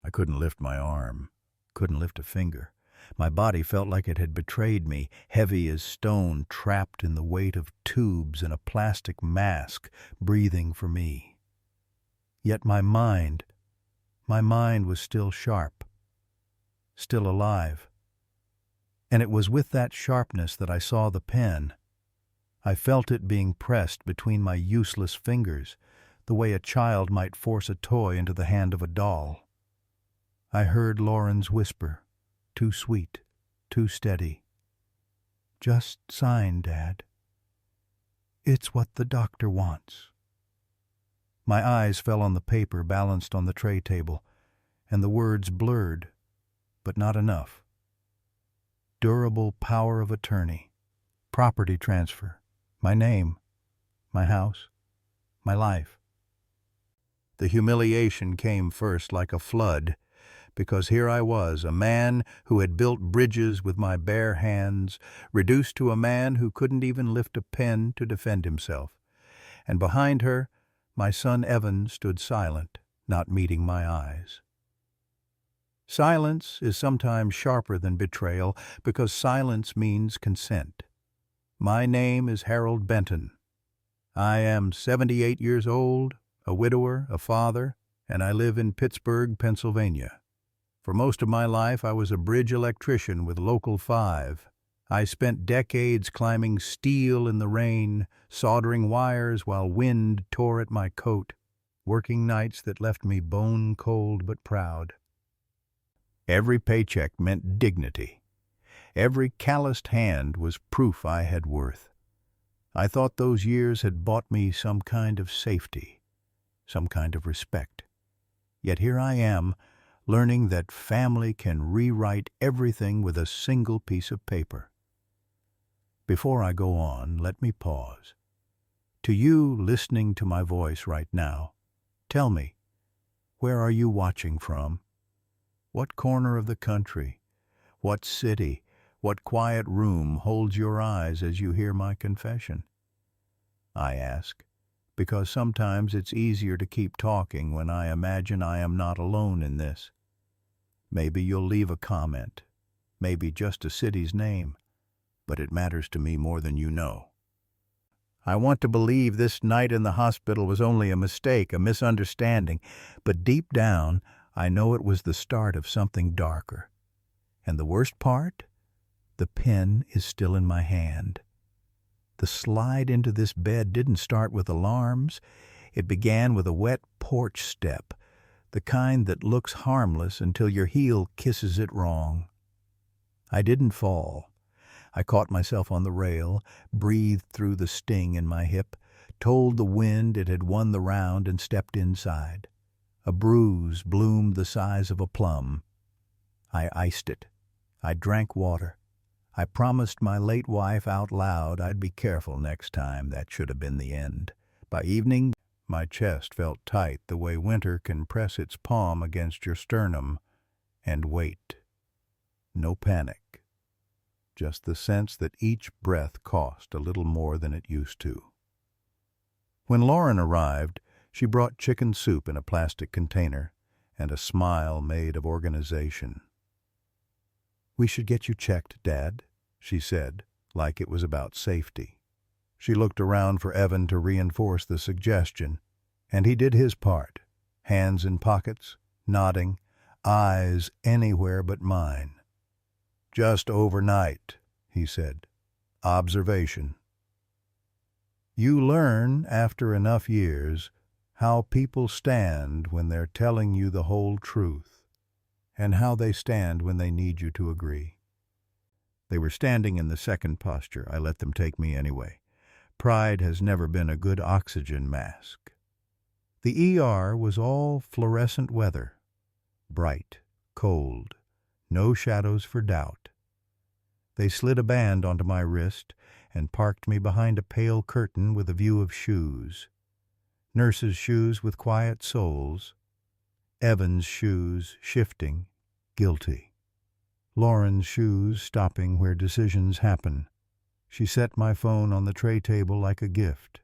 I couldn't lift my arm, couldn't lift a finger. My body felt like it had betrayed me, heavy as stone, trapped in the weight of tubes and a plastic mask, breathing for me. Yet my mind was still sharp, still alive. And it was with that sharpness that I saw the pen. I felt it being pressed between my useless fingers, the way a child might force a toy into the hand of a doll. I heard Lauren's whisper, too sweet, too steady. "Just sign, Dad. It's what the doctor wants." My eyes fell on the paper balanced on the tray table, and the words blurred, but not enough. Durable power of attorney, property transfer, my name, my house, my life. The humiliation came first like a flood, because here I was, a man who had built bridges with my bare hands, reduced to a man who couldn't even lift a pen to defend himself. And behind her, my son Evan stood silent, not meeting my eyes. Silence is sometimes sharper than betrayal because silence means consent. My name is Harold Benton. I am 78 years old, a widower, a father, and I live in Pittsburgh, Pennsylvania. For most of my life, I was a bridge electrician with Local 5. I spent decades climbing steel in the rain, soldering wires while wind tore at my coat, working nights that left me bone-cold but proud. Every paycheck meant dignity. Every calloused hand was proof I had worth. I thought those years had bought me some kind of safety, some kind of respect. Yet here I am, learning that family can rewrite everything with a single piece of paper. Before I go on, let me pause. To you listening to my voice right now, tell me, where are you watching from? What corner of the country, what city, what quiet room holds your eyes as you hear my confession? I ask, because sometimes it's easier to keep talking when I imagine I am not alone in this. Maybe you'll leave a comment, maybe just a city's name, but it matters to me more than you know. I want to believe this night in the hospital was only a mistake, a misunderstanding, but deep down, I know it was the start of something darker. And the worst part? The pen is still in my hand. The slide into this bed didn't start with alarms. It began with a wet porch step, the kind that looks harmless until your heel kisses it wrong. I didn't fall. I caught myself on the rail, breathed through the sting in my hip, told the wind it had won the round, and stepped inside. A bruise bloomed the size of a plum. I iced it. I drank water. I promised my late wife out loud I'd be careful next time. That should have been the end. By evening, my chest felt tight the way winter can press its palm against your sternum and wait. No panic. Just the sense that each breath cost a little more than it used to. When Lauren arrived, she brought chicken soup in a plastic container and a smile made of organization. "We should get you checked, Dad," she said, like it was about safety. She looked around for Evan to reinforce the suggestion, and he did his part, hands in pockets, nodding, eyes anywhere but mine. "Just overnight," he said. "Observation." You learn, after enough years, how people stand when they're telling you the whole truth, and how they stand when they need you to agree. They were standing in the second posture. I let them take me anyway. Pride has never been a good oxygen mask. The ER was all fluorescent weather. Bright, cold, no shadows for doubt. They slid a band onto my wrist and parked me behind a pale curtain with a view of shoes. Nurses' shoes with quiet soles. Evan's shoes shifting, guilty. Lauren's shoes stopping where decisions happen. She set my phone on the tray table like a gift.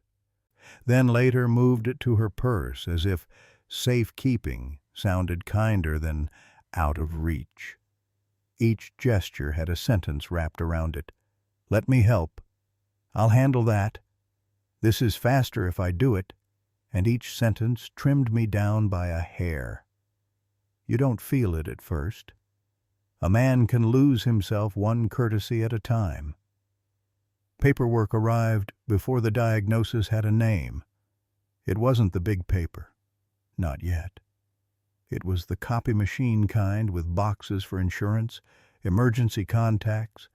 Then later moved it to her purse as if safekeeping sounded kinder than out of reach. Each gesture had a sentence wrapped around it. Let me help. I'll handle that. This is faster if I do it. And each sentence trimmed me down by a hair. You don't feel it at first. A man can lose himself one courtesy at a time. Paperwork arrived before the diagnosis had a name. It wasn't the big paper. Not yet. It was the copy machine kind with boxes for insurance, emergency contacts,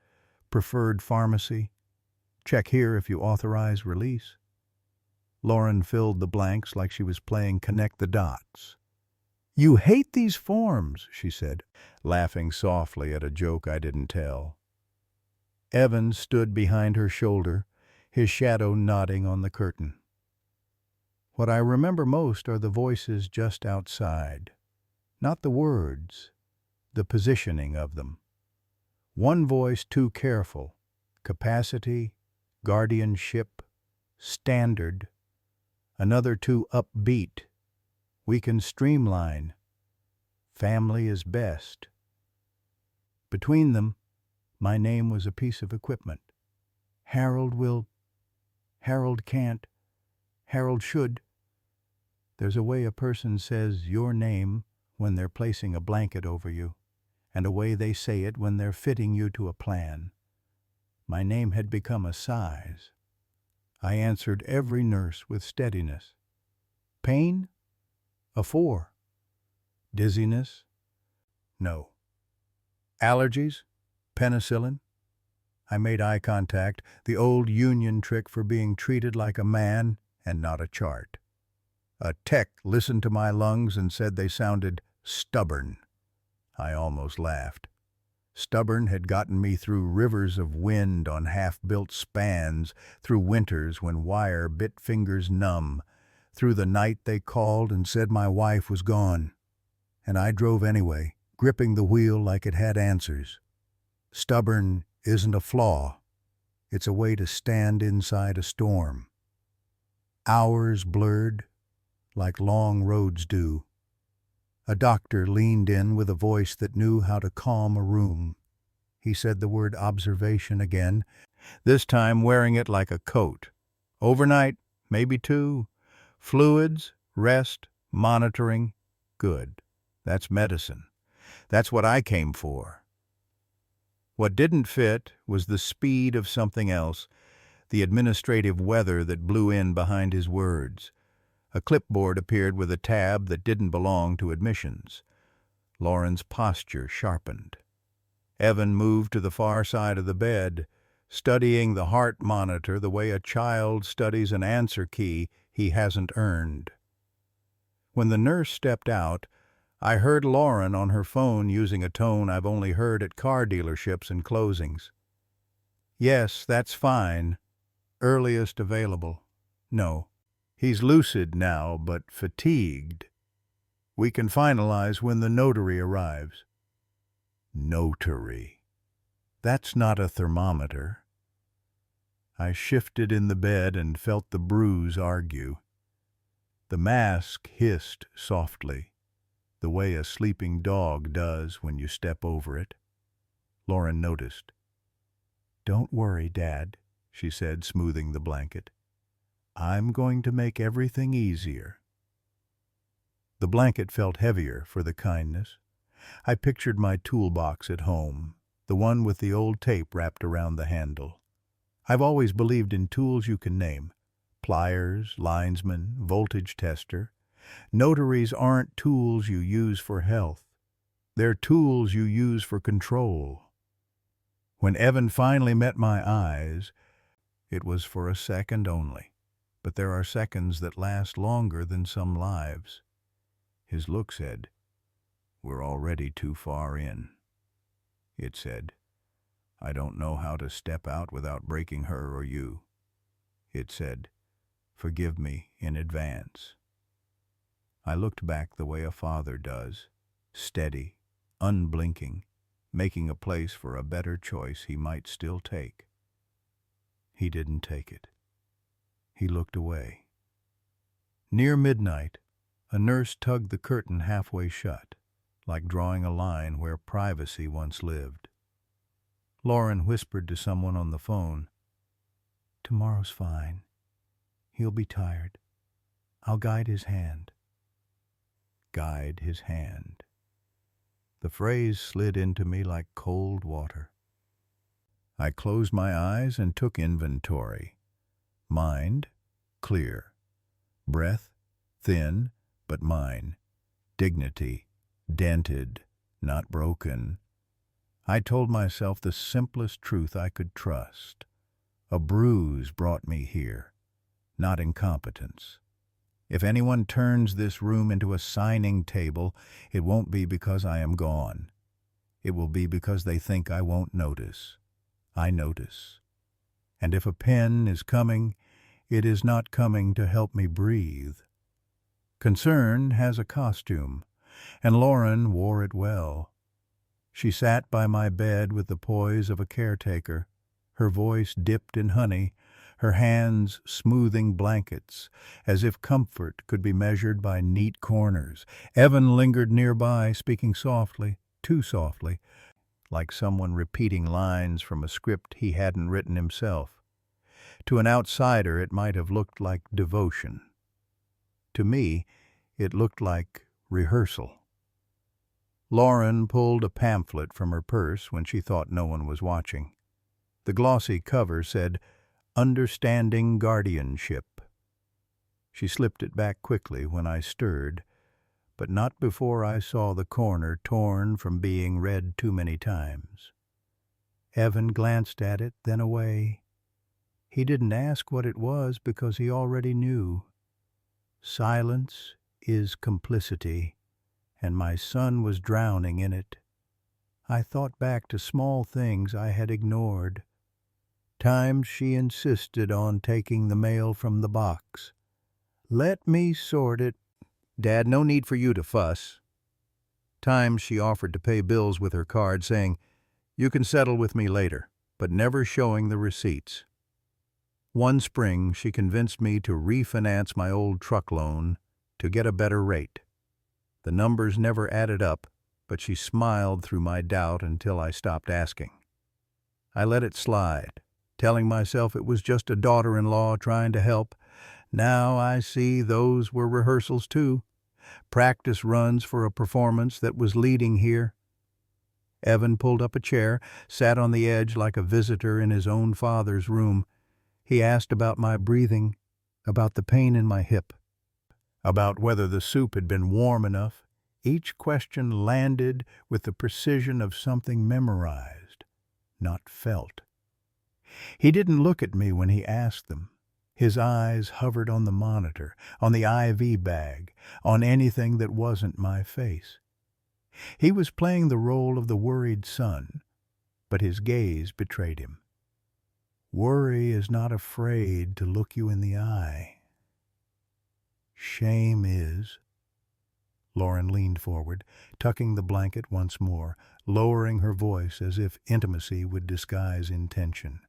preferred pharmacy. Check here if you authorize release. Lauren filled the blanks like she was playing Connect the Dots. You hate these forms, she said, laughing softly at a joke I didn't tell. Evan stood behind her shoulder, his shadow nodding on the curtain. What I remember most are the voices just outside. Not the words, the positioning of them. One voice too careful, capacity, guardianship, standard. Another too upbeat, we can streamline. Family is best. Between them, my name was a piece of equipment. Harold will, Harold can't, Harold should. There's a way a person says your name when they're placing a blanket over you, and a way they say it when they're fitting you to a plan. My name had become a size. I answered every nurse with steadiness. Pain? A 4. Dizziness? No. Allergies? Penicillin? I made eye contact, the old union trick for being treated like a man and not a chart. A tech listened to my lungs and said they sounded stubborn. I almost laughed. Stubborn had gotten me through rivers of wind on half-built spans, through winters when wire bit fingers numb, through the night they called and said my wife was gone. And I drove anyway, gripping the wheel like it had answers. Stubborn isn't a flaw. It's a way to stand inside a storm. Hours blurred, like long roads do. A doctor leaned in with a voice that knew how to calm a room. He said the word observation again, this time wearing it like a coat. Overnight, maybe 2. Fluids, rest, monitoring. Good. That's medicine. That's what I came for. What didn't fit was the speed of something else, the administrative weather that blew in behind his words. A clipboard appeared with a tab that didn't belong to admissions. Lauren's posture sharpened. Evan moved to the far side of the bed, studying the heart monitor the way a child studies an answer key he hasn't earned. When the nurse stepped out, I heard Lauren on her phone using a tone I've only heard at car dealerships and closings. Yes, that's fine. Earliest available. No. He's lucid now, but fatigued. We can finalize when the notary arrives. Notary. That's not a thermometer. I shifted in the bed and felt the bruise argue. The mask hissed softly, the way a sleeping dog does when you step over it. Lauren noticed. Don't worry, Dad, she said, smoothing the blanket. I'm going to make everything easier. The blanket felt heavier for the kindness. I pictured my toolbox at home, the one with the old tape wrapped around the handle. I've always believed in tools you can name. Pliers, linesman, voltage tester. Notaries aren't tools you use for health. They're tools you use for control. When Evan finally met my eyes, it was for a second only. But there are seconds that last longer than some lives. His look said, We're already too far in. It said, I don't know how to step out without breaking her or you. It said, Forgive me in advance. I looked back the way a father does, steady, unblinking, making a place for a better choice he might still take. He didn't take it. He looked away. Near midnight, A nurse tugged the curtain halfway shut, like drawing a line where privacy once lived. Lauren whispered to someone on the phone, "Tomorrow's fine. He'll be tired. I'll guide his hand." Guide his hand. The phrase slid into me like cold water. I closed my eyes and took inventory. Mind, clear. Breath, thin, but mine. Dignity, dented, not broken. I told myself the simplest truth I could trust. A bruise brought me here, not incompetence. If anyone turns this room into a signing table, it won't be because I am gone. It will be because they think I won't notice. I notice. And if a pen is coming, it is not coming to help me breathe. Concern has a costume, and Lauren wore it well. She sat by my bed with the poise of a caretaker, her voice dipped in honey, her hands smoothing blankets, as if comfort could be measured by neat corners. Evan lingered nearby, speaking softly, too softly, like someone repeating lines from a script he hadn't written himself. To an outsider, it might have looked like devotion. To me, it looked like rehearsal. Lauren pulled a pamphlet from her purse when she thought no one was watching. The glossy cover said, "Understanding Guardianship." She slipped it back quickly when I stirred, but not before I saw the corner torn from being read too many times. Evan glanced at it, then away. He didn't ask what it was because he already knew. Silence is complicity, and my son was drowning in it. I thought back to small things I had ignored. Times she insisted on taking the mail from the box. "Let me sort it." "Dad, no need for you to fuss." Times she offered to pay bills with her card, saying, "You can settle with me later," but never showing the receipts. One spring, she convinced me to refinance my old truck loan to get a better rate. The numbers never added up, but she smiled through my doubt until I stopped asking. I let it slide, telling myself it was just a daughter-in-law trying to help. Now I see those were rehearsals too, practice runs for a performance that was leading here. Evan pulled up a chair, sat on the edge like a visitor in his own father's room. He asked about my breathing, about the pain in my hip, about whether the soup had been warm enough. Each question landed with the precision of something memorized, not felt. He didn't look at me when he asked them. His eyes hovered on the monitor, on the IV bag, on anything that wasn't my face. He was playing the role of the worried son, but his gaze betrayed him. Worry is not afraid to look you in the eye. Shame is. Lauren leaned forward, tucking the blanket once more, lowering her voice as if intimacy would disguise intention.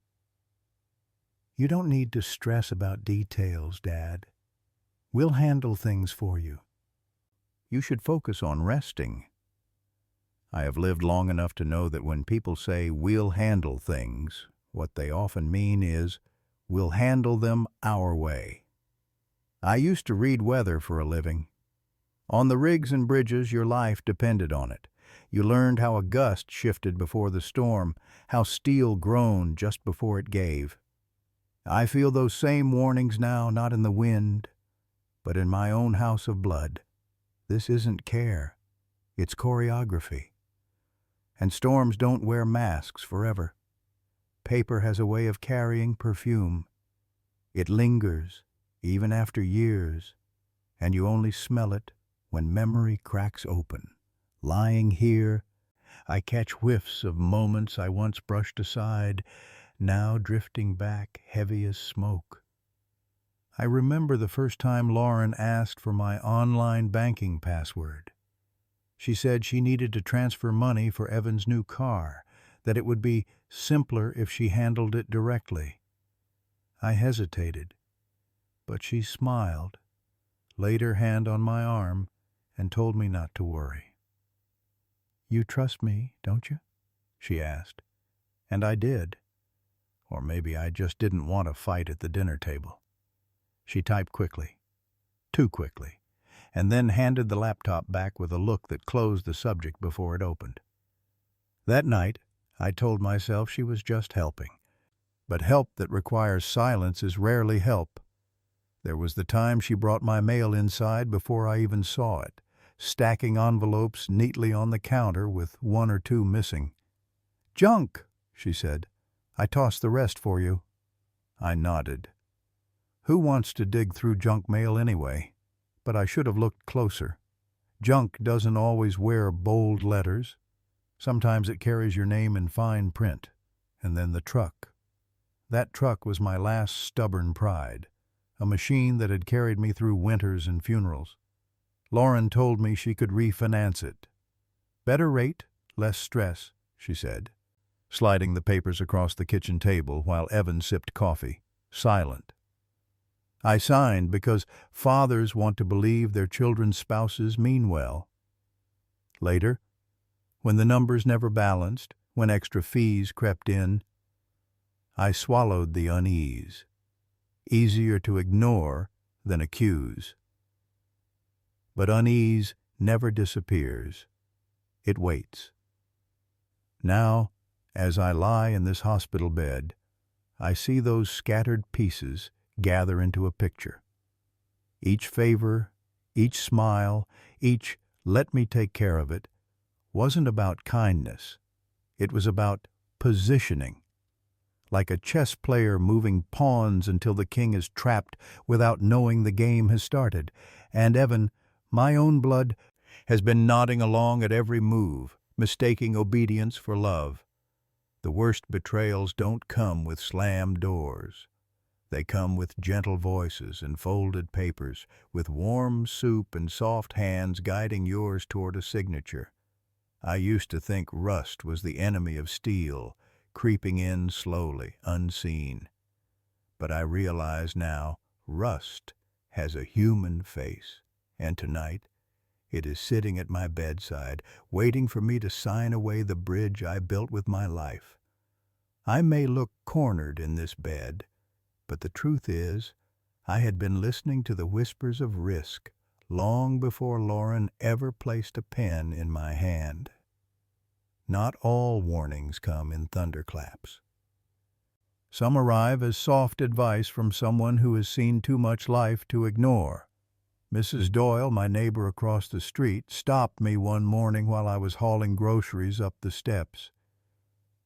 "You don't need to stress about details, Dad. We'll handle things for you. You should focus on resting." I have lived long enough to know that when people say, "we'll handle things," what they often mean is, "we'll handle them our way." I used to read weather for a living. On the rigs and bridges, your life depended on it. You learned how a gust shifted before the storm, how steel groaned just before it gave. I feel those same warnings now, not in the wind, but in my own house of blood. This isn't care. It's choreography. And storms don't wear masks forever. Paper has a way of carrying perfume. It lingers, even after years, and you only smell it when memory cracks open. Lying here, I catch whiffs of moments I once brushed aside, now drifting back heavy as smoke. I remember the first time Lauren asked for my online banking password. She said she needed to transfer money for Evan's new car, that it would be simpler if she handled it directly. I hesitated, but she smiled, laid her hand on my arm, and told me not to worry. "You trust me, don't you?" she asked. And I did. Or maybe I just didn't want to fight at the dinner table. She typed quickly, too quickly, and then handed the laptop back with a look that closed the subject before it opened. That night, I told myself she was just helping. But help that requires silence is rarely help. There was the time she brought my mail inside before I even saw it, stacking envelopes neatly on the counter with one or two missing. "Junk," she said. "I tossed the rest for you." I nodded. Who wants to dig through junk mail anyway? But I should have looked closer. Junk doesn't always wear bold letters. Sometimes it carries your name in fine print. And then the truck. That truck was my last stubborn pride, a machine that had carried me through winters and funerals. Lauren told me she could refinance it. "Better rate, less stress," she said, sliding the papers across the kitchen table while Evan sipped coffee, silent. I signed because fathers want to believe their children's spouses mean well. Later, when the numbers never balanced, when extra fees crept in, I swallowed the unease. Easier to ignore than accuse. But unease never disappears. It waits. Now, as I lie in this hospital bed, I see those scattered pieces gather into a picture. Each favor, each smile, each "let me take care of it" wasn't about kindness. It was about positioning. Like a chess player moving pawns until the king is trapped without knowing the game has started. And Evan, my own blood, has been nodding along at every move, mistaking obedience for love. The worst betrayals don't come with slammed doors. They come with gentle voices and folded papers, with warm soup and soft hands guiding yours toward a signature. I used to think rust was the enemy of steel, creeping in slowly, unseen. But I realize now rust has a human face, and tonight it is sitting at my bedside, waiting for me to sign away the bridge I built with my life. I may look cornered in this bed, but the truth is, I had been listening to the whispers of risk long before Lauren ever placed a pen in my hand. Not all warnings come in thunderclaps. Some arrive as soft advice from someone who has seen too much life to ignore. Mrs. Doyle, my neighbor across the street, stopped me one morning while I was hauling groceries up the steps.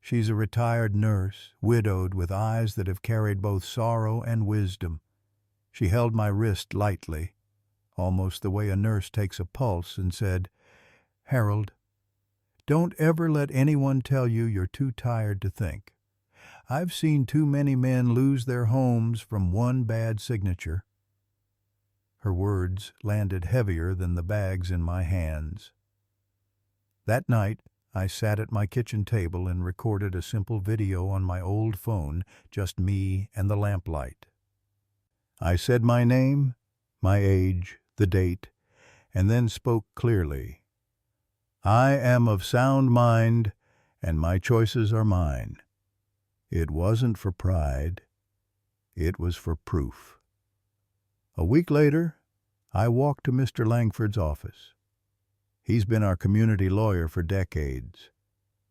She's a retired nurse, widowed, with eyes that have carried both sorrow and wisdom. She held my wrist lightly, almost the way a nurse takes a pulse, and said, "Harold, don't ever let anyone tell you you're too tired to think. I've seen too many men lose their homes from one bad signature." Her words landed heavier than the bags in my hands. That night, I sat at my kitchen table and recorded a simple video on my old phone, just me and the lamplight. I said my name, my age, the date, and then spoke clearly. I am of sound mind, and my choices are mine. It wasn't for pride. It was for proof. A week later, I walked to Mr. Langford's office. He's been our community lawyer for decades,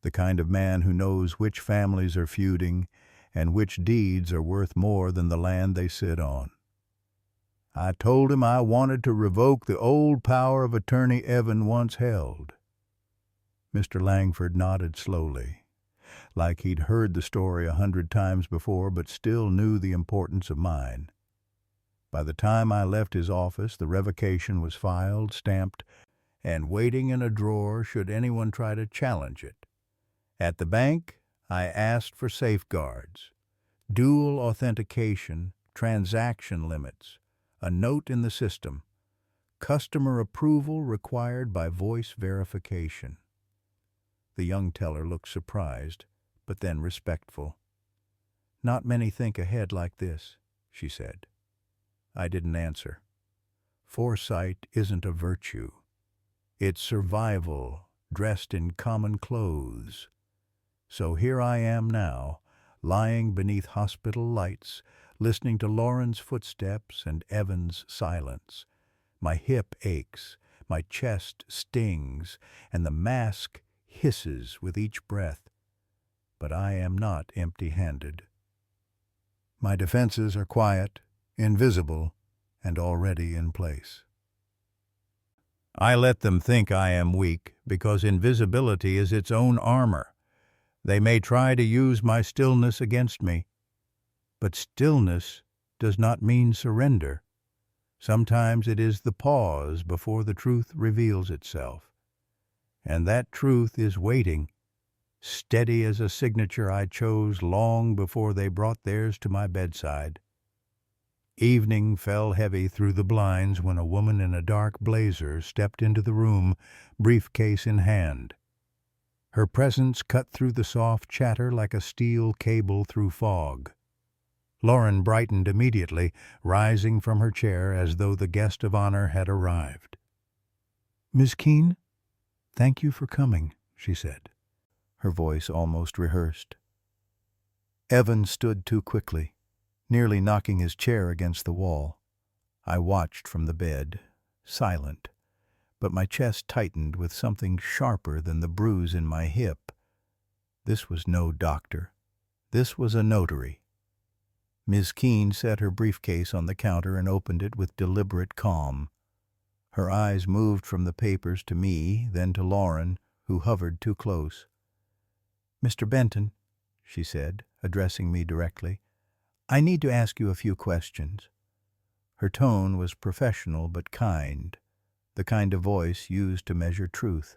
the kind of man who knows which families are feuding and which deeds are worth more than the land they sit on. I told him I wanted to revoke the old power of attorney Evan once held. Mr. Langford nodded slowly, like he'd heard the story 100 times before but still knew the importance of mine. By the time I left his office, the revocation was filed, stamped, and waiting in a drawer should anyone try to challenge it. At the bank, I asked for safeguards, dual authentication, transaction limits, a note in the system, customer approval required by voice verification. The young teller looked surprised, but then respectful. "Not many think ahead like this," she said. I didn't answer. Foresight isn't a virtue. It's survival dressed in common clothes. So here I am now, lying beneath hospital lights, listening to Lauren's footsteps and Evan's silence. My hip aches, my chest stings, and the mask hisses with each breath. But I am not empty-handed. My defenses are quiet, invisible, and already in place. I let them think I am weak because invisibility is its own armor. They may try to use my stillness against me, but stillness does not mean surrender. Sometimes it is the pause before the truth reveals itself. And that truth is waiting, steady as a signature I chose long before they brought theirs to my bedside. Evening fell heavy through the blinds when a woman in a dark blazer stepped into the room, briefcase in hand. Her presence cut through the soft chatter like a steel cable through fog. Lauren brightened immediately, rising from her chair as though the guest of honor had arrived. "Miss Keene, thank you for coming," she said, her voice almost rehearsed. Evan stood too quickly, nearly knocking his chair against the wall. I watched from the bed, silent, but my chest tightened with something sharper than the bruise in my hip. This was no doctor. This was a notary. Ms. Keene set her briefcase on the counter and opened it with deliberate calm. Her eyes moved from the papers to me, then to Lauren, who hovered too close. "Mr. Benton," she said, addressing me directly, "I need to ask you a few questions." Her tone was professional but kind, the kind of voice used to measure truth.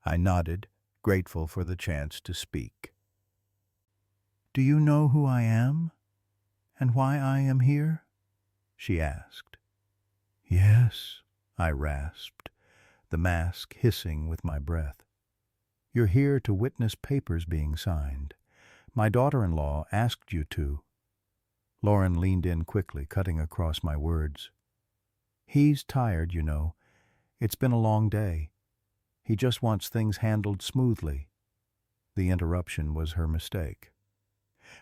I nodded, grateful for the chance to speak. "Do you know who I am, and why I am here?" she asked. "Yes," I rasped, the mask hissing with my breath. "You're here to witness papers being signed. My daughter-in-law asked you to." Lauren leaned in quickly, cutting across my words. "He's tired, you know. It's been a long day. He just wants things handled smoothly." The interruption was her mistake.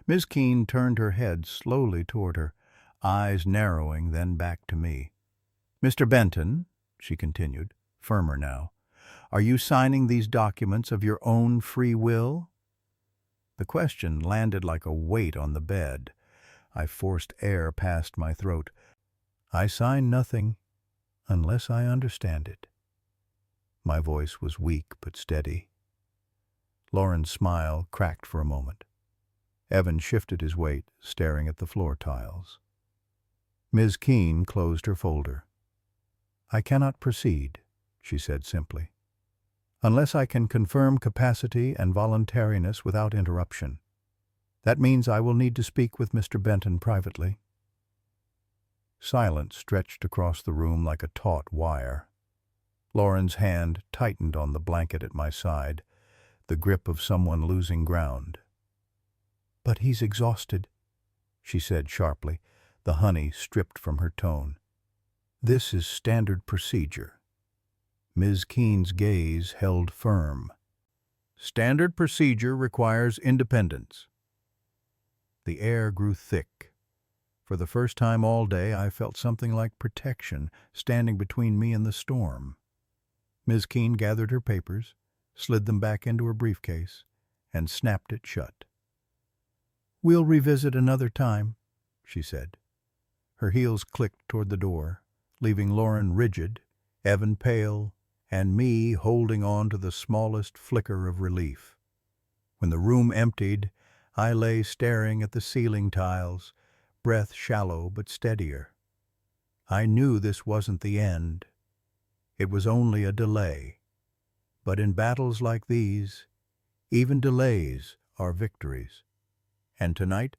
Ms. Keene turned her head slowly toward her, eyes narrowing, then back to me. "Mr. Benton," she continued, firmer now, "are you signing these documents of your own free will?" The question landed like a weight on the bed. I forced air past my throat. "I sign nothing unless I understand it." My voice was weak but steady. Lauren's smile cracked for a moment. Evan shifted his weight, staring at the floor tiles. Ms. Keene closed her folder. "I cannot proceed," she said simply, "unless I can confirm capacity and voluntariness without interruption. That means I will need to speak with Mr. Benton privately." Silence stretched across the room like a taut wire. Lauren's hand tightened on the blanket at my side, the grip of someone losing ground. "But he's exhausted," she said sharply, the honey stripped from her tone. "This is standard procedure." Ms. Keene's gaze held firm. "Standard procedure requires independence." The air grew thick. For the first time all day, I felt something like protection standing between me and the storm. Ms. Keene gathered her papers, slid them back into her briefcase, and snapped it shut. "We'll revisit another time," she said. Her heels clicked toward the door, leaving Lauren rigid, Evan pale, and me holding on to the smallest flicker of relief. When the room emptied, I lay staring at the ceiling tiles, breath shallow but steadier. I knew this wasn't the end. It was only a delay. But in battles like these, even delays are victories. And tonight,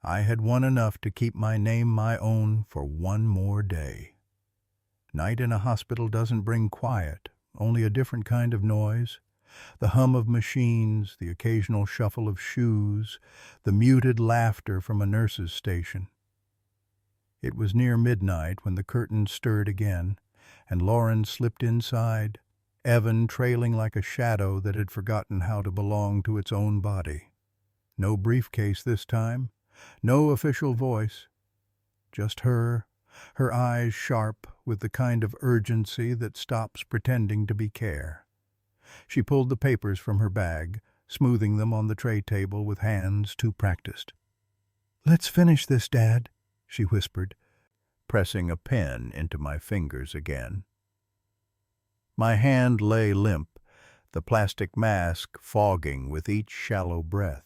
I had won enough to keep my name my own for one more day. Night in a hospital doesn't bring quiet, only a different kind of noise. The hum of machines, the occasional shuffle of shoes, the muted laughter from a nurse's station. It was near midnight when the curtains stirred again, and Lauren slipped inside, Evan trailing like a shadow that had forgotten how to belong to its own body. No briefcase this time, no official voice, just her eyes sharp with the kind of urgency that stops pretending to be care. She pulled the papers from her bag, smoothing them on the tray table with hands too practiced. "Let's finish this, Dad," she whispered, pressing a pen into my fingers again. My hand lay limp, the plastic mask fogging with each shallow breath.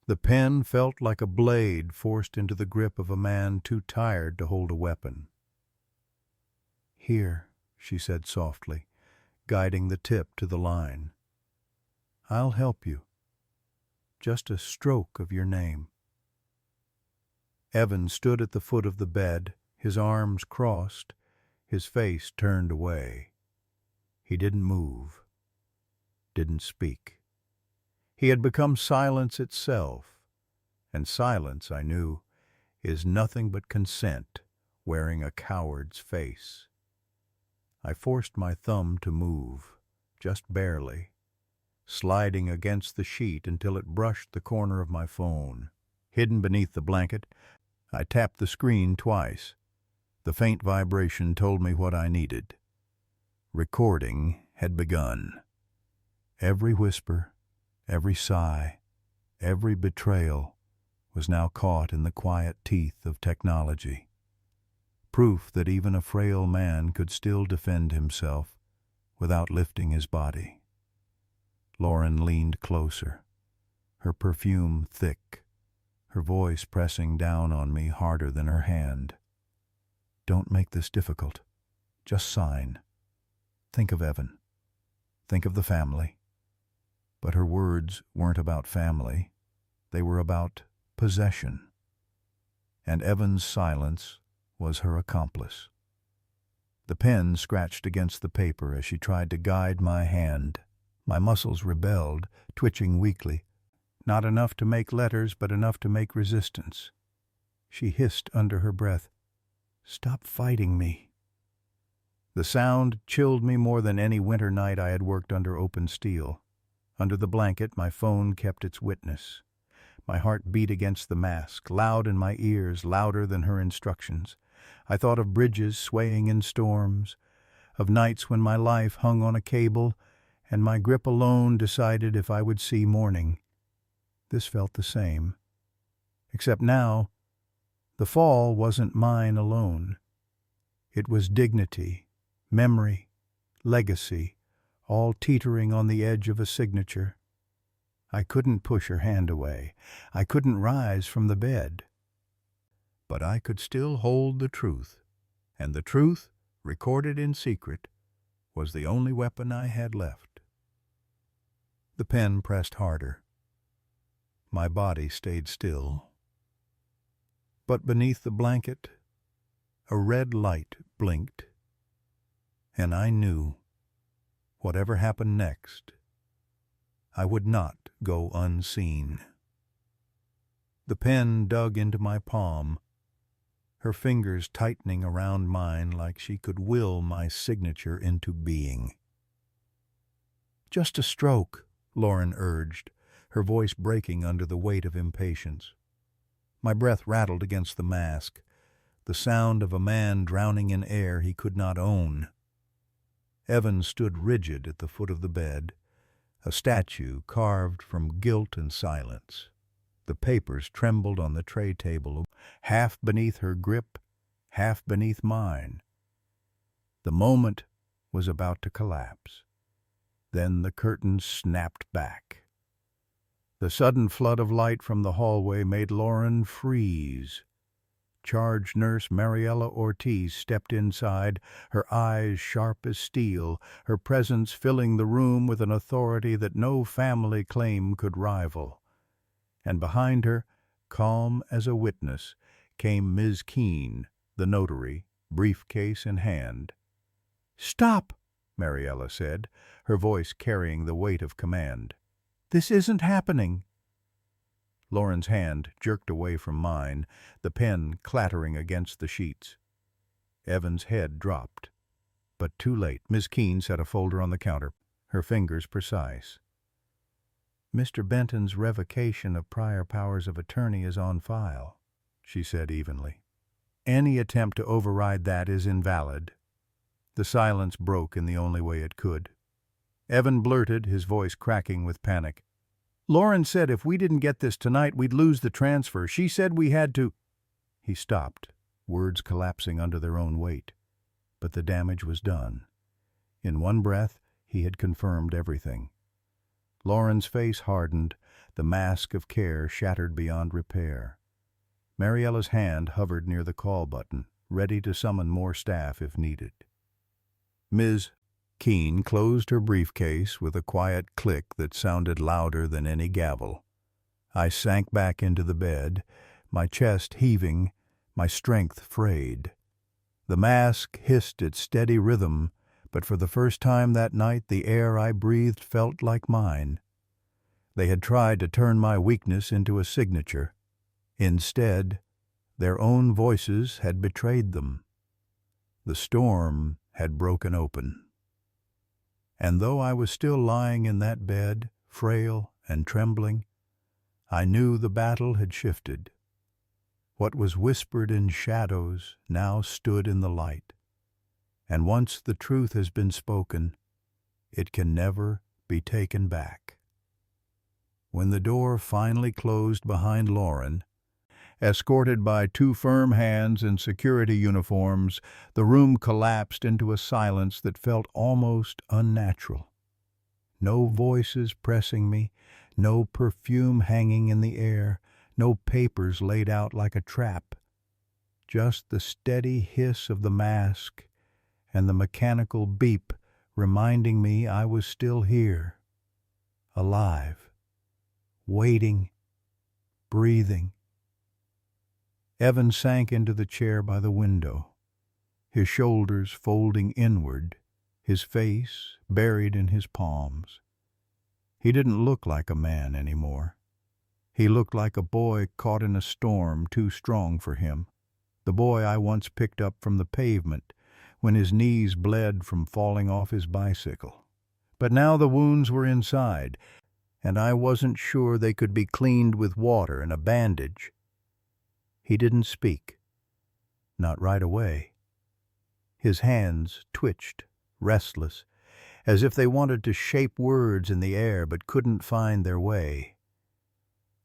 The pen felt like a blade forced into the grip of a man too tired to hold a weapon. "Here," she said softly, guiding the tip to the line. "I'll help you. Just a stroke of your name." Evan stood at the foot of the bed, his arms crossed, his face turned away. He didn't move, didn't speak. He had become silence itself, and silence, I knew, is nothing but consent wearing a coward's face. I forced my thumb to move, just barely, sliding against the sheet until it brushed the corner of my phone. Hidden beneath the blanket, I tapped the screen twice. The faint vibration told me what I needed. Recording had begun. Every whisper, every sigh, every betrayal was now caught in the quiet teeth of technology. Proof that even a frail man could still defend himself without lifting his body. Lauren leaned closer, her perfume thick, her voice pressing down on me harder than her hand. "Don't make this difficult. Just sign. Think of Evan. Think of the family." But her words weren't about family. They were about possession. And Evan's silence was her accomplice. The pen scratched against the paper as she tried to guide my hand. My muscles rebelled, twitching weakly. Not enough to make letters, but enough to make resistance. She hissed under her breath, "Stop fighting me." The sound chilled me more than any winter night I had worked under open steel. Under the blanket, my phone kept its witness. My heart beat against the mask, loud in my ears, louder than her instructions. I thought of bridges swaying in storms, of nights when my life hung on a cable, and my grip alone decided if I would see morning. This felt the same. Except now, the fall wasn't mine alone. It was dignity, memory, legacy, all teetering on the edge of a signature. I couldn't push her hand away. I couldn't rise from the bed. But I could still hold the truth, and the truth, recorded in secret, was the only weapon I had left. The pen pressed harder. My body stayed still. But beneath the blanket, a red light blinked, and I knew, whatever happened next, I would not go unseen. The pen dug into my palm, her fingers tightening around mine like she could will my signature into being. "Just a stroke," Lauren urged, her voice breaking under the weight of impatience. My breath rattled against the mask, the sound of a man drowning in air he could not own. Evan stood rigid at the foot of the bed, a statue carved from guilt and silence. The papers trembled on the tray table, half beneath her grip, half beneath mine. The moment was about to collapse. Then the curtains snapped back. The sudden flood of light from the hallway made Lauren freeze. Charge nurse Mariella Ortiz stepped inside, her eyes sharp as steel, her presence filling the room with an authority that no family claim could rival. And behind her, calm as a witness, came Ms. Keene, the notary, briefcase in hand. "Stop," Mariella said, her voice carrying the weight of command. "This isn't happening." Lauren's hand jerked away from mine, the pen clattering against the sheets. Evan's head dropped. But too late. Miss Keene set a folder on the counter, her fingers precise. "Mr. Benton's revocation of prior powers of attorney is on file," she said evenly. "Any attempt to override that is invalid." The silence broke in the only way it could. Evan blurted, his voice cracking with panic. "Lauren said if we didn't get this tonight, we'd lose the transfer. She said we had to—" He stopped, words collapsing under their own weight. But the damage was done. In one breath, he had confirmed everything. Lauren's face hardened, the mask of care shattered beyond repair. Mariella's hand hovered near the call button, ready to summon more staff if needed. Ms. Keene closed her briefcase with a quiet click that sounded louder than any gavel. I sank back into the bed, my chest heaving, my strength frayed. The mask hissed its steady rhythm, but for the first time that night the air I breathed felt like mine. They had tried to turn my weakness into a signature. Instead, their own voices had betrayed them. The storm had broken open. And though I was still lying in that bed, frail and trembling, I knew the battle had shifted. What was whispered in shadows now stood in the light. And once the truth has been spoken, it can never be taken back. When the door finally closed behind Lauren, escorted by two firm hands in security uniforms, the room collapsed into a silence that felt almost unnatural. No voices pressing me, no perfume hanging in the air, no papers laid out like a trap. Just the steady hiss of the mask and the mechanical beep reminding me I was still here, alive, waiting, breathing. Evan sank into the chair by the window, his shoulders folding inward, his face buried in his palms. He didn't look like a man anymore. He looked like a boy caught in a storm too strong for him, the boy I once picked up from the pavement when his knees bled from falling off his bicycle. But now the wounds were inside, and I wasn't sure they could be cleaned with water and a bandage. He didn't speak. Not right away. His hands twitched, restless, as if they wanted to shape words in the air but couldn't find their way.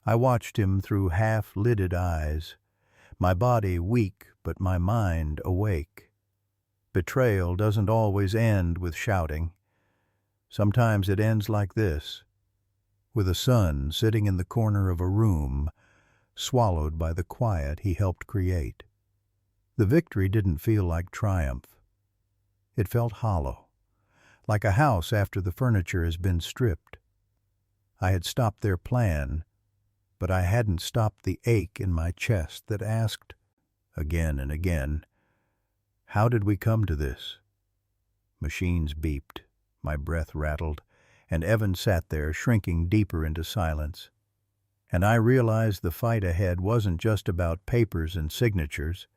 I watched him through half-lidded eyes, my body weak but my mind awake. Betrayal doesn't always end with shouting. Sometimes it ends like this, with a son sitting in the corner of a room, swallowed by the quiet he helped create. The victory didn't feel like triumph. It felt hollow, like a house after the furniture has been stripped. I had stopped their plan, but I hadn't stopped the ache in my chest that asked, again and again, how did we come to this? Machines beeped, my breath rattled, and Evan sat there shrinking deeper into silence. And I realized the fight ahead wasn't just about papers and signatures.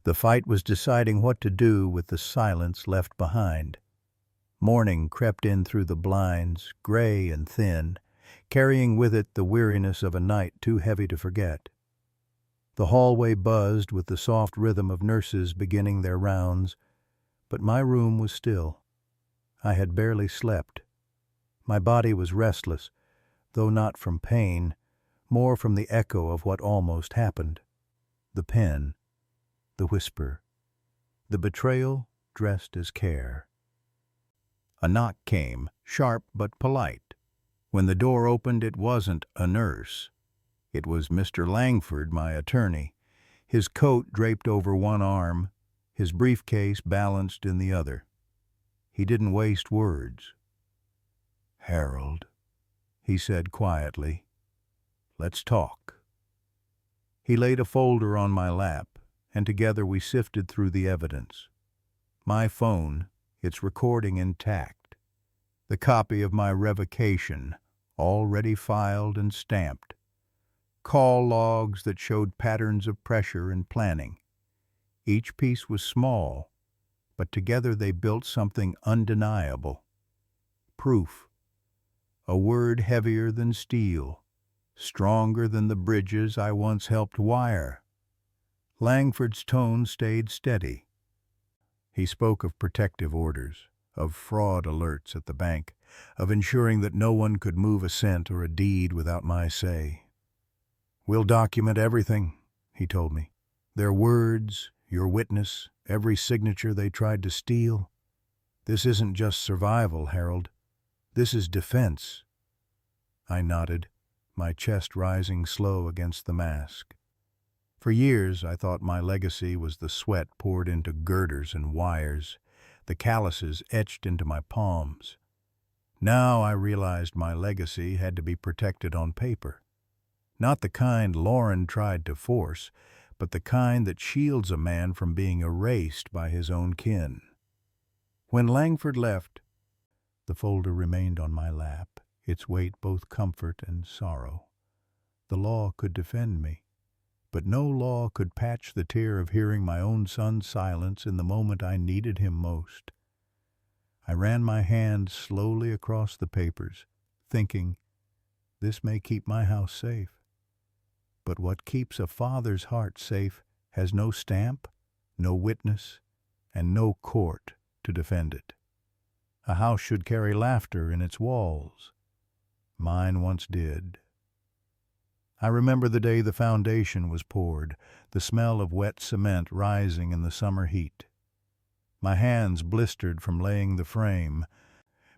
The fight was deciding what to do with the silence left behind. Morning crept in through the blinds, gray and thin, carrying with it the weariness of a night too heavy to forget. The hallway buzzed with the soft rhythm of nurses beginning their rounds, but my room was still. I had barely slept. My body was restless, though not from pain, more from the echo of what almost happened. The pen, the whisper, the betrayal dressed as care. A knock came, sharp but polite. When the door opened, it wasn't a nurse. It was Mr. Langford, my attorney, his coat draped over one arm, his briefcase balanced in the other. He didn't waste words. "Harold," he said quietly, "let's talk." He laid a folder on my lap, and together we sifted through the evidence. My phone, its recording intact. The copy of my revocation, already filed and stamped. call logs that showed patterns of pressure and planning. Each piece was small, but together they built something undeniable. Proof. A word heavier than steel, stronger than the bridges I once helped wire. Langford's tone stayed steady. He spoke of protective orders, of fraud alerts at the bank, of ensuring that no one could move a cent or a deed without my say. "We'll document everything," he told me. "Their words, your witness, every signature they tried to steal. This isn't just survival, Harold. This is defense." I nodded, my chest rising slow against the mask. For years I thought my legacy was the sweat poured into girders and wires, the calluses etched into my palms. Now I realized my legacy had to be protected on paper. Not the kind Lauren tried to force, but the kind that shields a man from being erased by his own kin. When Langford left, the folder remained on my lap, its weight both comfort and sorrow. The law could defend me, but no law could patch the tear of hearing my own son's silence in the moment I needed him most. I ran my hand slowly across the papers, thinking, this may keep my house safe. But what keeps a father's heart safe has no stamp, no witness, and no court to defend it. A house should carry laughter in its walls. Mine once did. I remember the day the foundation was poured, the smell of wet cement rising in the summer heat. My hands blistered from laying the frame,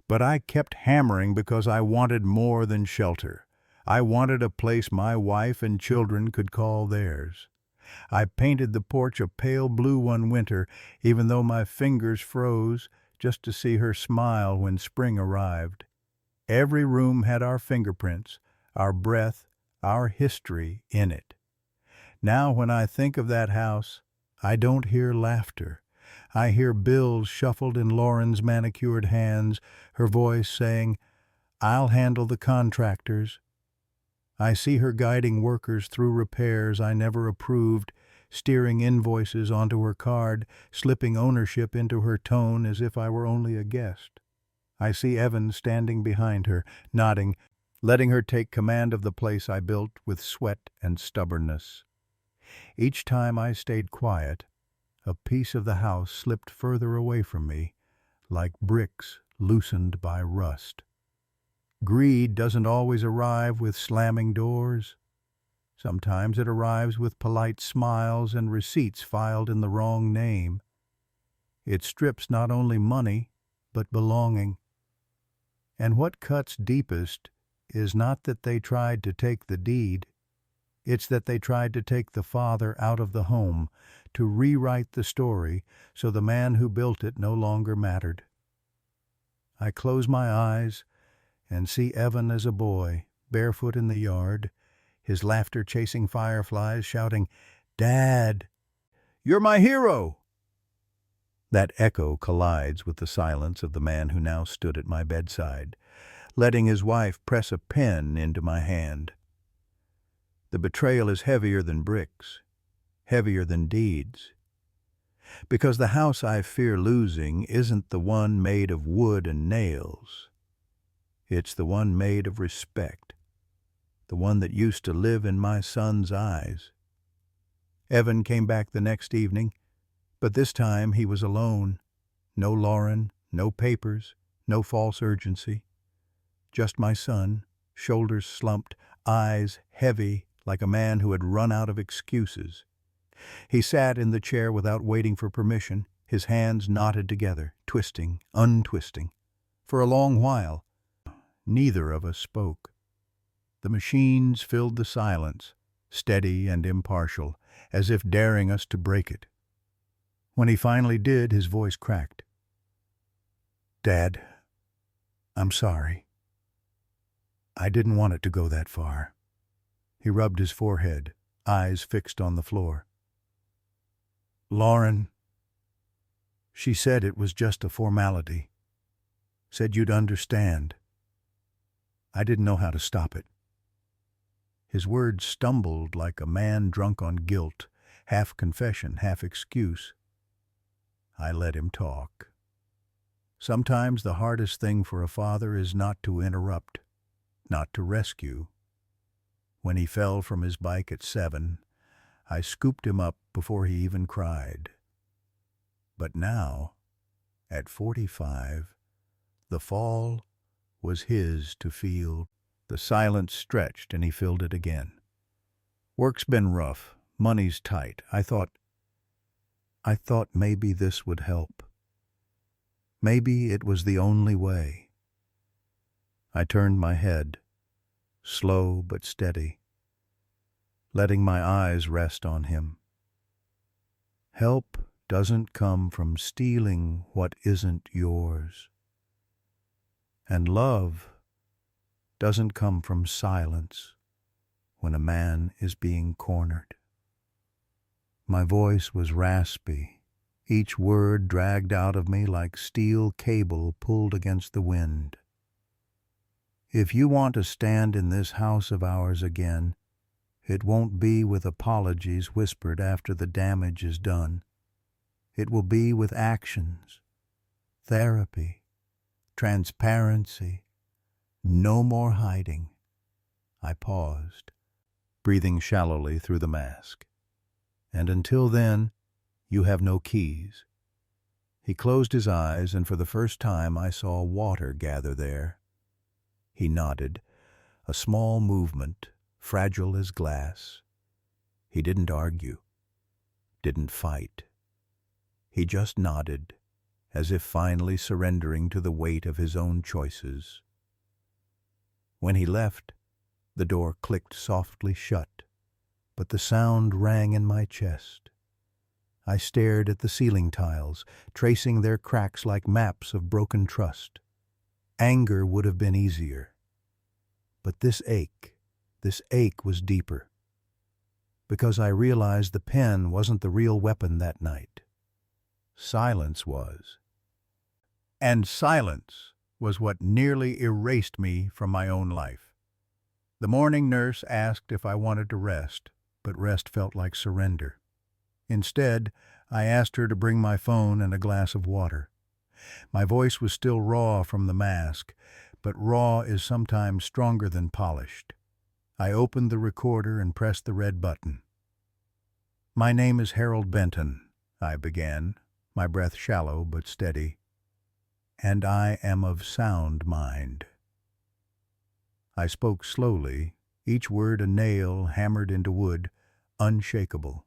but I kept hammering because I wanted more than shelter. I wanted a place my wife and children could call theirs. I painted the porch a pale blue one winter, even though my fingers froze, just to see her smile when spring arrived. Every room had our fingerprints, our breath, our history in it. Now when I think of that house, I don't hear laughter. I hear bills shuffled in Lauren's manicured hands, her voice saying, "I'll handle the contractors." I see her guiding workers through repairs I never approved, steering invoices onto her card, slipping ownership into her tone as if I were only a guest. I see Evan standing behind her, nodding, letting her take command of the place I built with sweat and stubbornness. Each time I stayed quiet, a piece of the house slipped further away from me, like bricks loosened by rust. Greed doesn't always arrive with slamming doors. Sometimes it arrives with polite smiles and receipts filed in the wrong name. It strips not only money, but belonging. And what cuts deepest is not that they tried to take the deed. It's that they tried to take the father out of the home, to rewrite the story so the man who built it no longer mattered. I close my eyes and see Evan as a boy, barefoot in the yard, his laughter chasing fireflies, shouting, "Dad, you're my hero!" That echo collides with the silence of the man who now stood at my bedside, letting his wife press a pen into my hand. The betrayal is heavier than bricks, heavier than deeds. Because the house I fear losing isn't the one made of wood and nails. It's the one made of respect, the one that used to live in my son's eyes. Evan came back the next evening, but this time he was alone. No Lauren, no papers, no false urgency. Just my son, shoulders slumped, eyes heavy like a man who had run out of excuses. He sat in the chair without waiting for permission, his hands knotted together, twisting, untwisting. For a long while, neither of us spoke. The machines filled the silence, steady and impartial, as if daring us to break it. When he finally did, his voice cracked. "Dad, I'm sorry. I didn't want it to go that far." He rubbed his forehead, eyes fixed on the floor. "Lauren, she said it was just a formality. Said you'd understand. I didn't know how to stop it." His words stumbled like a man drunk on guilt, half confession, half excuse. I let him talk. Sometimes the hardest thing for a father is not to interrupt, not to rescue. When he fell from his bike at 7, I scooped him up before he even cried. But now, at 45, the fall was his to feel. The silence stretched and he filled it again. Work's been rough, money's tight. I thought maybe this would help. Maybe it was the only way. I turned my head, slow but steady, letting my eyes rest on him. Help doesn't come from stealing what isn't yours. And love doesn't come from silence when a man is being cornered. My voice was raspy, each word dragged out of me like steel cable pulled against the wind. If you want to stand in this house of ours again, it won't be with apologies whispered after the damage is done. It will be with actions, therapy, transparency, no more hiding. I paused, breathing shallowly through the mask. And until then, you have no keys. He closed his eyes, and for the first time I saw water gather there. He nodded, a small movement, fragile as glass. He didn't argue, didn't fight. He just nodded, as if finally surrendering to the weight of his own choices. When he left, the door clicked softly shut, but the sound rang in my chest. I stared at the ceiling tiles, tracing their cracks like maps of broken trust. Anger would have been easier. But this ache was deeper. Because I realized the pen wasn't the real weapon that night. Silence was. And silence was what nearly erased me from my own life. The morning nurse asked if I wanted to rest, but rest felt like surrender. Instead, I asked her to bring my phone and a glass of water. My voice was still raw from the mask, but raw is sometimes stronger than polished. I opened the recorder and pressed the red button. "My name is Harold Benton," I began, my breath shallow but steady. "And I am of sound mind." I spoke slowly, each word a nail hammered into wood, unshakable.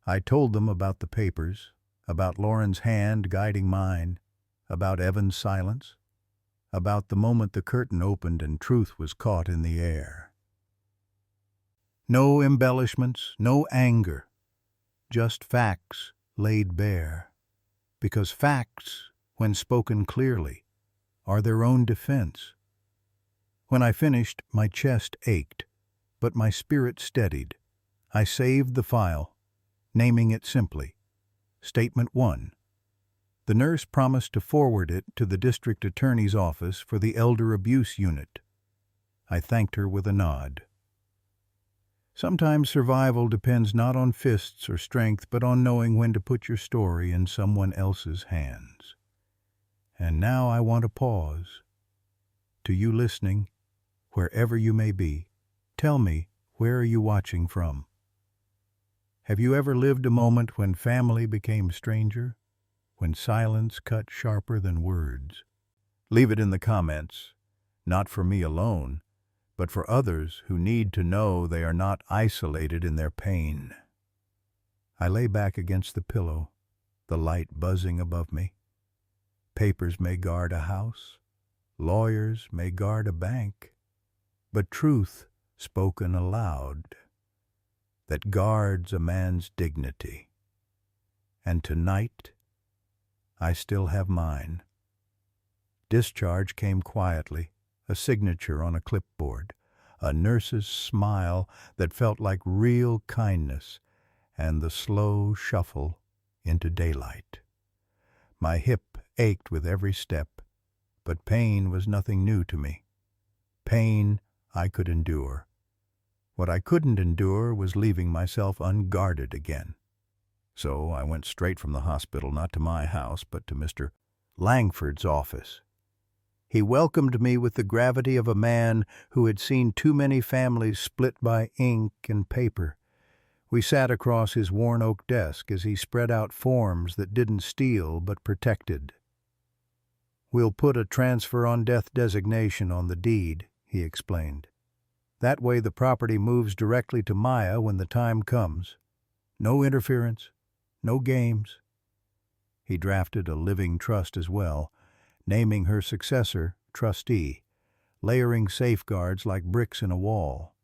I told them about the papers, about Lauren's hand guiding mine, about Evan's silence, about the moment the curtain opened and truth was caught in the air. No embellishments, no anger, just facts laid bare. Because facts, when spoken clearly, are their own defense. When I finished, my chest ached, but my spirit steadied. I saved the file, naming it simply, Statement 1. The nurse promised to forward it to the district attorney's office for the elder abuse unit. I thanked her with a nod. Sometimes survival depends not on fists or strength, but on knowing when to put your story in someone else's hands. And now I want to pause. To you listening, wherever you may be, tell me, where are you watching from? Have you ever lived a moment when family became stranger? When silence cut sharper than words? Leave it in the comments, not for me alone, but for others who need to know they are not isolated in their pain. I lay back against the pillow, the light buzzing above me. Papers may guard a house, lawyers may guard a bank, but truth spoken aloud, that guards a man's dignity. And tonight, I still have mine. Discharge came quietly, a signature on a clipboard, a nurse's smile that felt like real kindness, and the slow shuffle into daylight. My hip ached with every step, but pain was nothing new to me. Pain I could endure. What I couldn't endure was leaving myself unguarded again. So I went straight from the hospital, not to my house, but to Mr. Langford's office. He welcomed me with the gravity of a man who had seen too many families split by ink and paper. We sat across his worn oak desk as he spread out forms that didn't steal but protected. "We'll put a transfer on death designation on the deed," he explained. "That way the property moves directly to Maya when the time comes. No interference, no games." He drafted a living trust as well, naming her successor trustee, layering safeguards like bricks in a wall.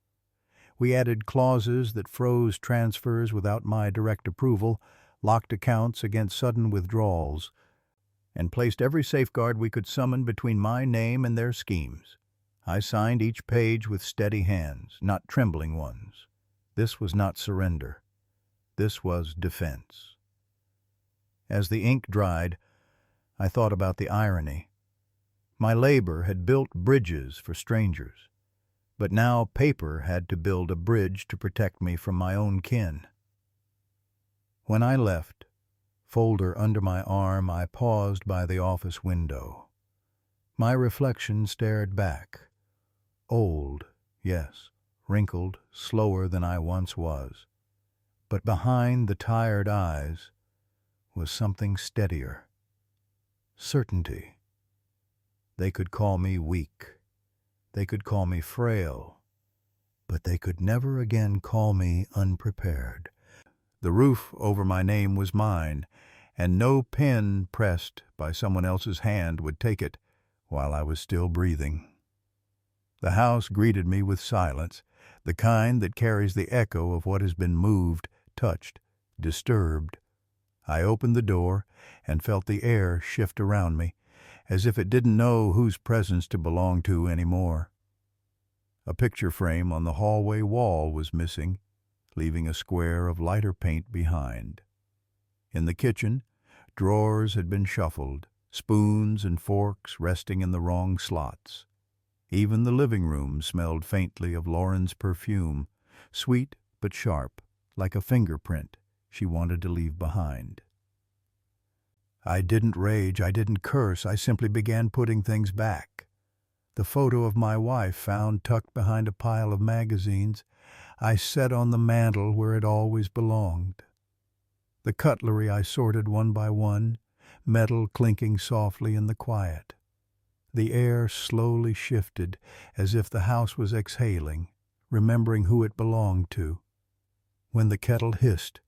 We added clauses that froze transfers without my direct approval, locked accounts against sudden withdrawals, and placed every safeguard we could summon between my name and their schemes. I signed each page with steady hands, not trembling ones. This was not surrender. This was defense. As the ink dried, I thought about the irony. My labor had built bridges for strangers, but now paper had to build a bridge to protect me from my own kin. When I left, folder under my arm, I paused by the office window. My reflection stared back. Old, yes, wrinkled, slower than I once was. But behind the tired eyes was something steadier. Certainty. They could call me weak. They could call me frail. But they could never again call me unprepared. The roof over my name was mine, and no pen pressed by someone else's hand would take it while I was still breathing. The house greeted me with silence, the kind that carries the echo of what has been moved, touched, disturbed. I opened the door and felt the air shift around me, as if it didn't know whose presence to belong to anymore. A picture frame on the hallway wall was missing, leaving a square of lighter paint behind. In the kitchen, drawers had been shuffled, spoons and forks resting in the wrong slots. Even the living room smelled faintly of Lauren's perfume, sweet but sharp, like a fingerprint she wanted to leave behind. I didn't rage, I didn't curse, I simply began putting things back. The photo of my wife found tucked behind a pile of magazines I set on the mantel where it always belonged. The cutlery I sorted one by one, metal clinking softly in the quiet. The air slowly shifted, as if the house was exhaling, remembering who it belonged to. When the kettle hissed,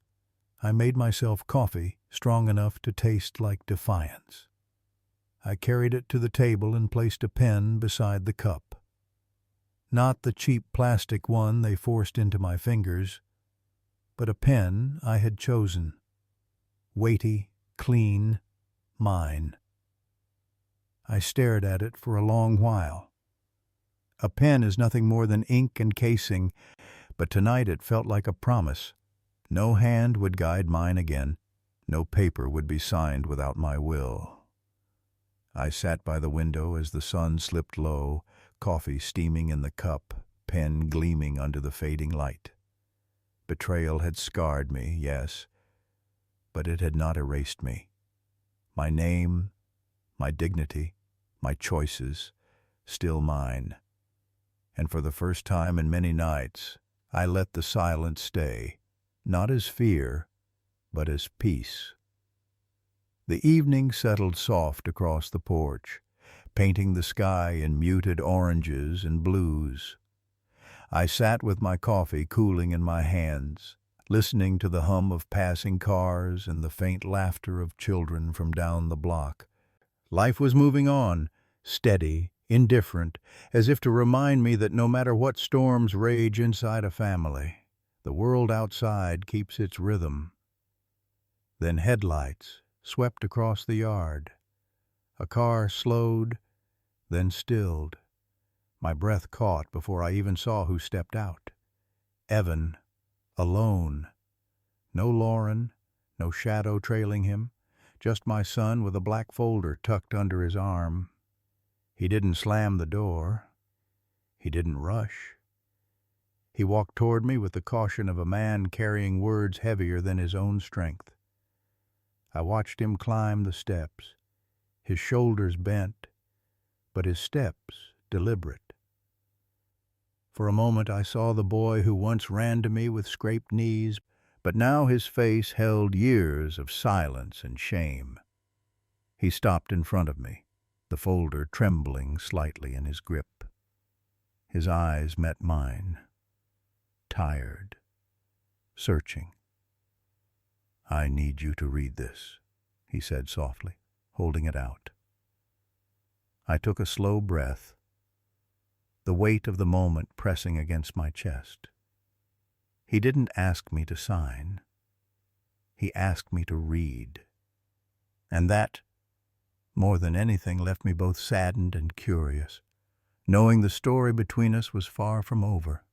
I made myself coffee strong enough to taste like defiance. I carried it to the table and placed a pen beside the cup. Not the cheap plastic one they forced into my fingers, but a pen I had chosen. Weighty, clean, mine. I stared at it for a long while. A pen is nothing more than ink and casing, but tonight it felt like a promise. No hand would guide mine again. No paper would be signed without my will. I sat by the window as the sun slipped low, coffee steaming in the cup, pen gleaming under the fading light. Betrayal had scarred me, yes, but it had not erased me. My name, my dignity, my choices, still mine. And for the first time in many nights, I let the silence stay, not as fear, but as peace. The evening settled soft across the porch, painting the sky in muted oranges and blues. I sat with my coffee cooling in my hands, listening to the hum of passing cars and the faint laughter of children from down the block. Life was moving on, steady, indifferent, as if to remind me that no matter what storms rage inside a family, the world outside keeps its rhythm. Then headlights swept across the yard. A car slowed, then stilled. My breath caught before I even saw who stepped out. Evan, alone. No Lauren, no shadow trailing him, just my son with a black folder tucked under his arm. He didn't slam the door. He didn't rush. He walked toward me with the caution of a man carrying words heavier than his own strength. I watched him climb the steps, his shoulders bent, but his steps deliberate. For a moment I saw the boy who once ran to me with scraped knees, but now his face held years of silence and shame. He stopped in front of me, the folder trembling slightly in his grip. His eyes met mine, tired, searching. "I need you to read this," he said softly, holding it out. I took a slow breath, the weight of the moment pressing against my chest. He didn't ask me to sign. He asked me to read. And that, more than anything, left me both saddened and curious, knowing the story between us was far from over.